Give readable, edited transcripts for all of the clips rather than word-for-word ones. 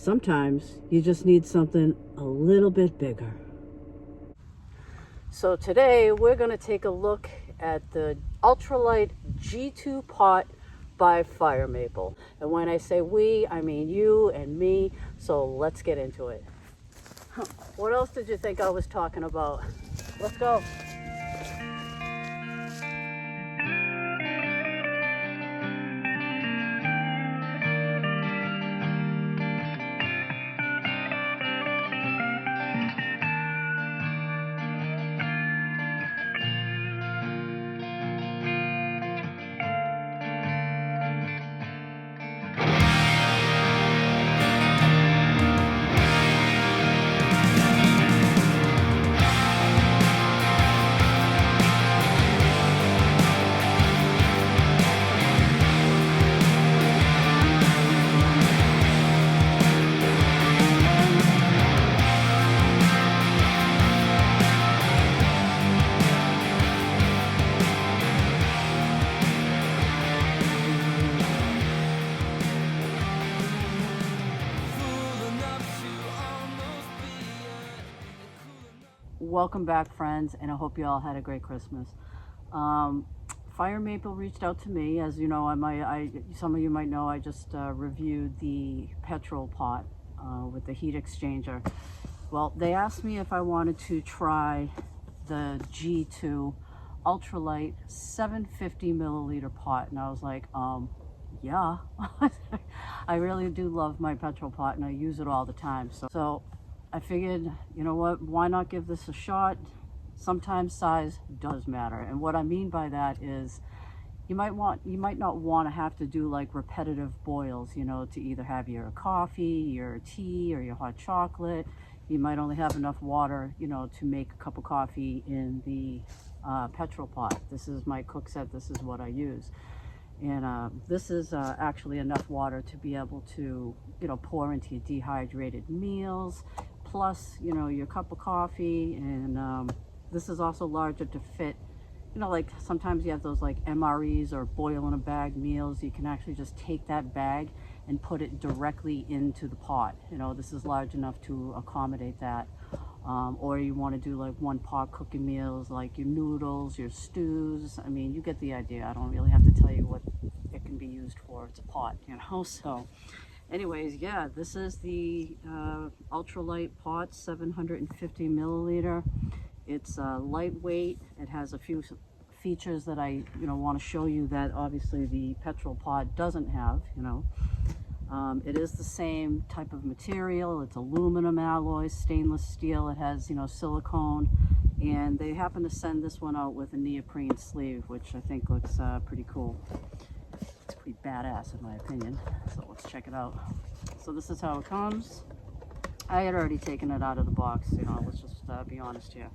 sometimes you just need something a little bit bigger. So today we're going to take a look at the Ultralight G2 pot by Firemaple. And when I say we, I mean you and me. So let's get into it. What else did you think I was talking about? Let's go. Welcome back, friends, and I hope you all had a great Christmas. Firemaple reached out to me. As you know, some of you might know I just reviewed the Petrel pot with the heat exchanger. Well, they asked me if I wanted to try the G2 Ultralight 750 milliliter pot, and I was like, yeah. I really do love my Petrel pot, and I use it all the time. So I figured, you know what, why not give this a shot? Sometimes size does matter. And what I mean by that is you might not want to have to do like repetitive boils, you know, to either have your coffee, your tea, or your hot chocolate. You might only have enough water, you know, to make a cup of coffee in the Petrel pot. This is my cook set. This is what I use. And this is actually enough water to be able to, you know, pour into your dehydrated meals, plus, you know, your cup of coffee. And this is also larger to fit, you know, like sometimes you have those like MREs or boil in a bag meals. You can actually just take that bag and put it directly into the pot. You know, this is large enough to accommodate that. Or you want to do like one pot cooking meals, like your noodles, your stews. I mean, you get the idea. I don't really have to tell you what it can be used for. It's a pot, you know. So anyways, yeah, this is the Ultralight pot, 750 milliliter. It's lightweight. It has a few features that I, you know, want to show you that obviously the Petrel pot doesn't have, you know. It is the same type of material. It's aluminum alloy, stainless steel. It has, you know, silicone, and they happen to send this one out with a neoprene sleeve, which I think looks pretty cool. It's pretty badass in my opinion. So let's check it out. So this is how it comes. I had already taken it out of the box, you know, let's just be honest here.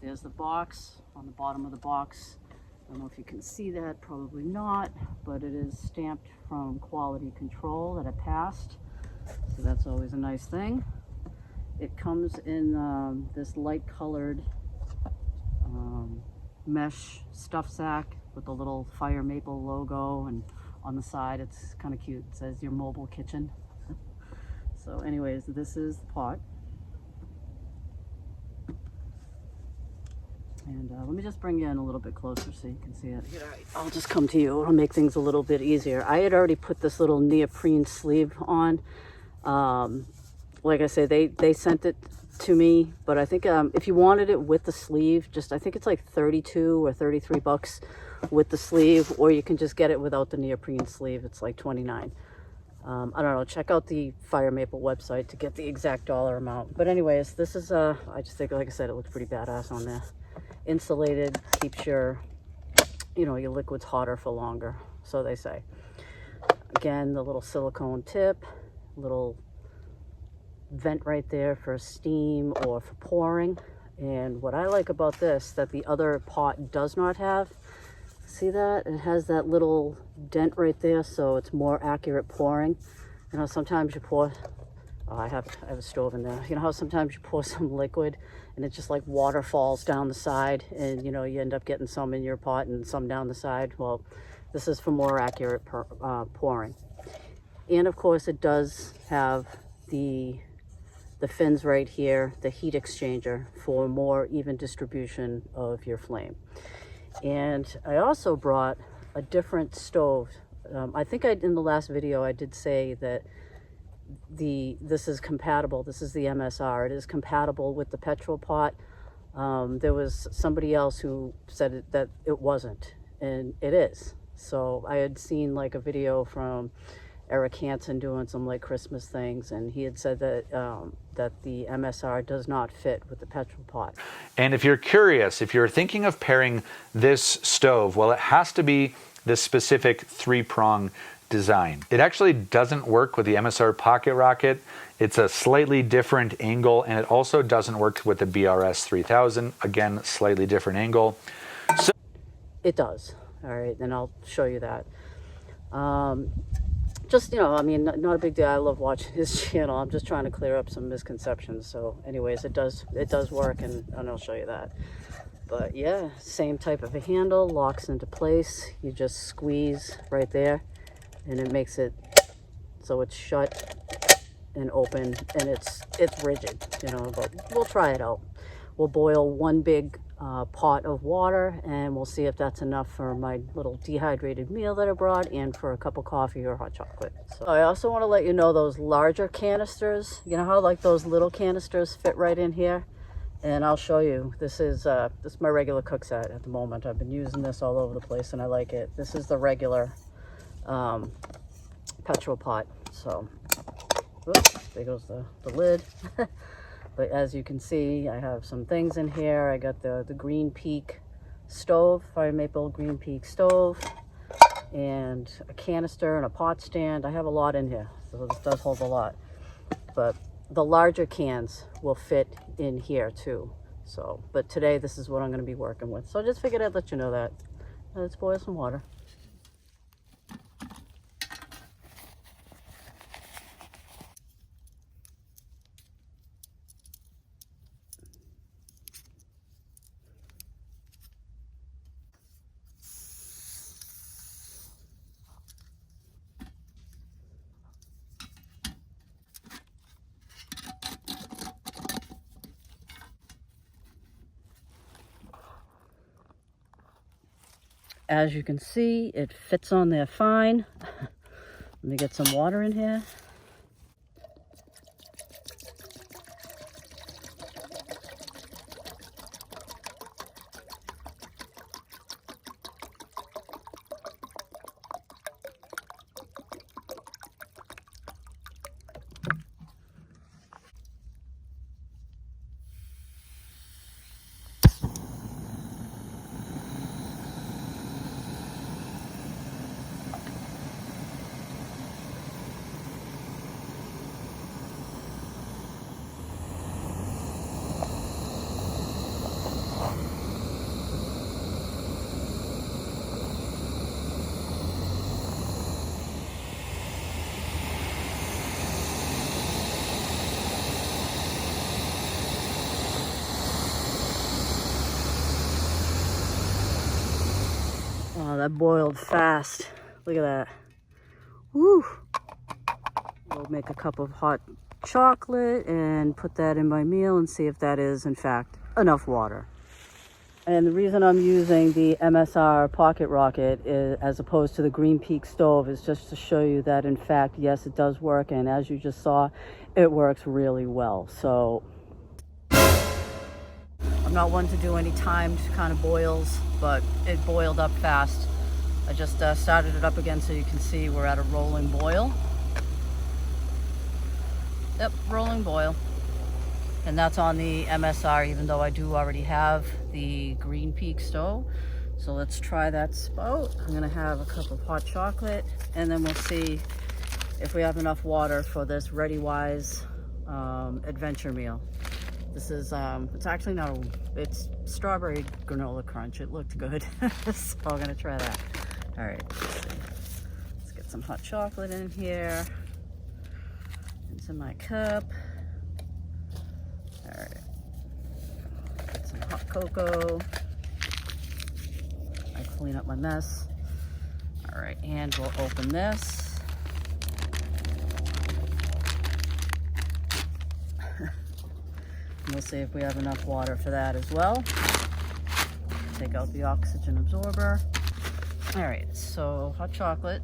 There's the box. On the bottom of the box, I don't know if you can see that, probably not, but it is stamped from quality control that it passed. So that's always a nice thing. It comes in this light colored mesh stuff sack with the little Firemaple logo, and on the side it's kind of cute. It says your mobile kitchen. So anyways, this is the pot. And let me just bring you in a little bit closer so you can see it. I'll just come to you. It'll make things a little bit easier. I had already put this little neoprene sleeve on. Like I say, they sent it to me, but I think if you wanted it with the sleeve, I think it's like 32 or 33 bucks with the sleeve, or you can just get it without the neoprene sleeve. It's like 29. I don't know, check out the Firemaple website to get the exact dollar amount. But anyways, this is, I just think, like I said, it looks pretty badass on there. Insulated, keeps your, you know, your liquids hotter for longer, so they say. Again, the little silicone tip, little vent right there for steam or for pouring. And what I like about this that the other pot does not have, see that? It has that little dent right there, so it's more accurate pouring. You know, sometimes you pour, I have a stove in there. You know how sometimes you pour some liquid and it just like water falls down the side, and you know, you end up getting some in your pot and some down the side? Well, this is for more accurate pouring. And of course it does have the fins right here, the heat exchanger, for more even distribution of your flame. And I also brought a different stove. I think in the last video I did say that this is compatible. This is the MSR. It is compatible with the petrol pot. There was somebody else who said that it wasn't, and it is. So I had seen like a video from Eric Hanson doing some like Christmas things, and he had said that that the MSR does not fit with the petrol pot. And if you're curious, if you're thinking of pairing this stove, well, it has to be this specific 3-prong design. It actually doesn't work with the MSR pocket rocket. It's a slightly different angle, and it also doesn't work with the BRS 3000. Again, slightly different angle. So it does. All right, then I'll show you that. Just, you know, I mean, not a big deal. I love watching his channel. I'm just trying to clear up some misconceptions. So anyways, it does work, and I'll show you that. But yeah, same type of a handle, locks into place. You just squeeze right there, and it makes it so it's shut and open, and it's rigid, you know. But we'll try it out. We'll boil one big pot of water, and we'll see if that's enough for my little dehydrated meal that I brought, and for a cup of coffee or hot chocolate. So I also want to let you know those larger canisters, you know how like those little canisters fit right in here? And I'll show you. This is my regular cook set at the moment. I've been using this all over the place, and I like it. This is the regular petrol pot. So, oops, there goes the lid. But as you can see, I have some things in here. I got the Green Peak stove, Firemaple Green Peak stove, and a canister and a pot stand. I have a lot in here, so this does hold a lot. But the larger cans will fit in here too. So, but today this is what I'm going to be working with. So I just figured I'd let you know that. Let's boil some water. As you can see, it fits on there fine. Let me get some water in here. Oh, that boiled fast. Look at that. Woo! We'll make a cup of hot chocolate and put that in my meal and see if that is, in fact, enough water. And the reason I'm using the MSR pocket rocket as opposed to the Green Peak stove is just to show you that, in fact, yes, it does work. And as you just saw, it works really well. So I'm not one to do any timed kind of boils, but it boiled up fast. I just started it up again so you can see we're at a rolling boil. Yep, rolling boil. And that's on the MSR, even though I do already have the Green Peak stove. So let's try that spout. I'm gonna have a cup of hot chocolate, and then we'll see if we have enough water for this ReadyWise adventure meal. This is, it's actually not, it's strawberry granola crunch. It looked good, so I'm gonna try that. All right, let's get some hot chocolate in here. Into my cup. All right, get some hot cocoa. I clean up my mess. All right, and we'll open this. We'll see if we have enough water for that as well. Take out the oxygen absorber. All right, so hot chocolate.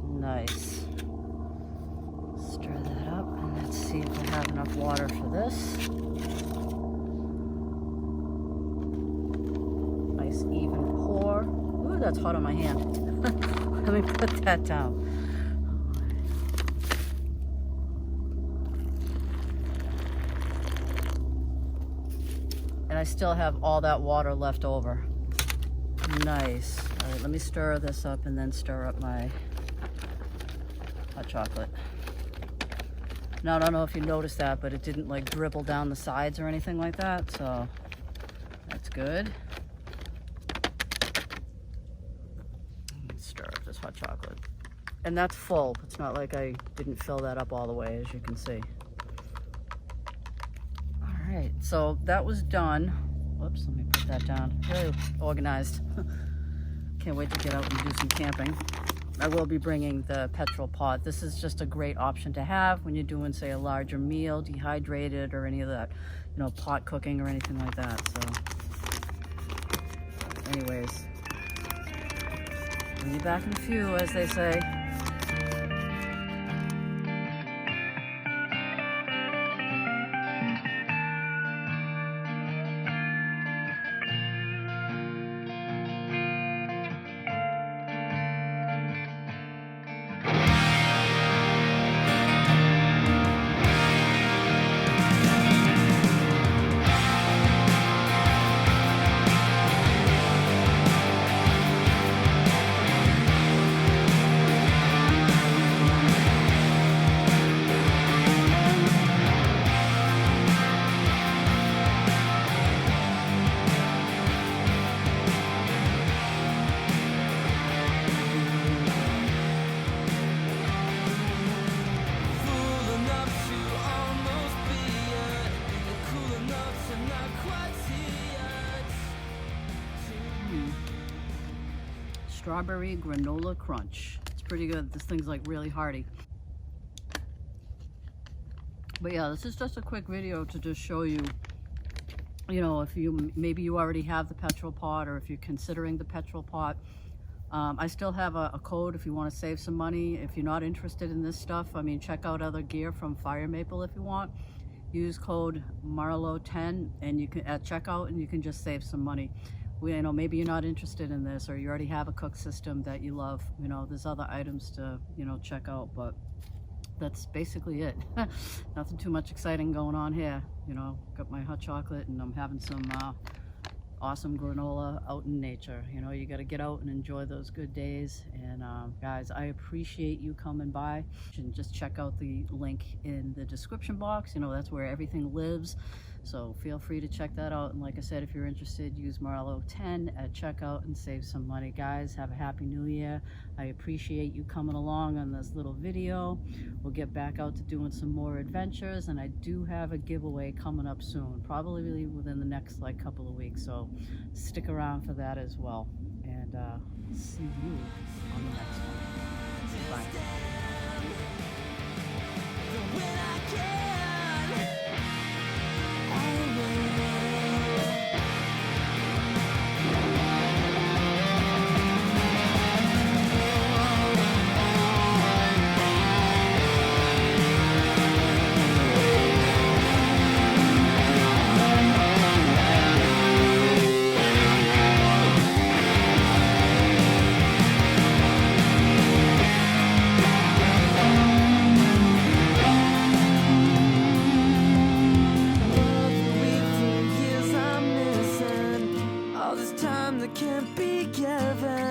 Nice. Stir that up and let's see if we have enough water for this. Nice even pour. Ooh, that's hot on my hand. Let me put that down. And I still have all that water left over. Nice. All right, let me stir this up and then stir up my hot chocolate. Now, I don't know if you noticed that, but it didn't like dribble down the sides or anything like that, so that's good. Let's stir up this hot chocolate. And that's full. It's not like I didn't fill that up all the way, as you can see. All right, so that was done. Whoops, let me put that down. Really organized. Can't wait to get out and do some camping. I will be bringing the petrol pot. This is just a great option to have when you're doing, say, a larger meal, dehydrated, or any of that, you know, pot cooking or anything like that. So, anyways, bring you back in a few, as they say. Strawberry granola crunch. It's pretty good. This thing's like really hearty. But yeah, this is just a quick video to just show you, you know, if you maybe you already have the petrol pot, or if you're considering the petrol pot. I still have a code if you want to save some money. If you're not interested in this stuff, I mean, check out other gear from Firemaple if you want. Use code Marlo 10 and you can at checkout, and you can just save some money. You know, maybe you're not interested in this, or you already have a cook system that you love. You know, there's other items to, you know, check out, but that's basically it. Nothing too much exciting going on here. You know, got my hot chocolate and I'm having some awesome granola out in nature. You know, you got to get out and enjoy those good days. And guys, I appreciate you coming by. And just check out the link in the description box. You know, that's where everything lives. So feel free to check that out. And like I said, if you're interested, use Marlo 10 at checkout and save some money. Guys, have a happy new year. I appreciate you coming along on this little video. We'll get back out to doing some more adventures, and I do have a giveaway coming up soon, probably within the next like couple of weeks. So stick around for that as well. And see you on the next one. Bye. Can't be given.